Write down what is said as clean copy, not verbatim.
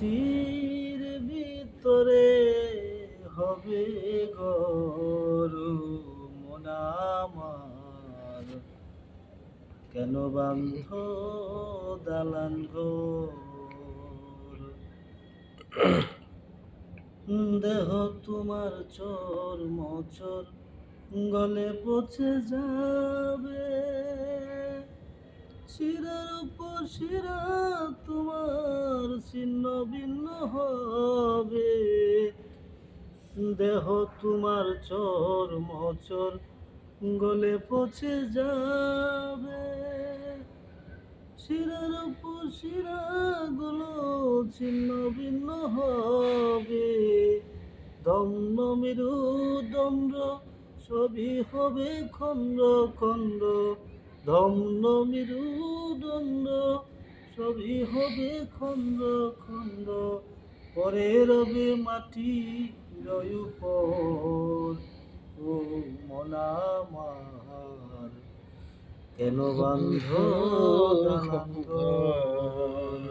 মাটির ভিতরে হবে গরু মন আমার, কেন বান্ধ দালান ঘর? দেহ তোমার চোর মোচর গলে পচে যাবে, শিরার উপর শিরা তোমার ছিন্ন ভিন্ন হবে। দেহ তোমার চোর মোচর গলে পচে যাবে, শিরার উপর শিরা গুলো ছিন্ন ভিন্ন হবে। দম্ভ মেরু দণ্ড সবই হবে খণ্ড খণ্ড, দম্ভ মেরু দণ্ড সবই হবে খণ্ড খণ্ড। পরে রবে মাটি উপর, ও মন আমার, কেন বান্ধ দালান ঘর?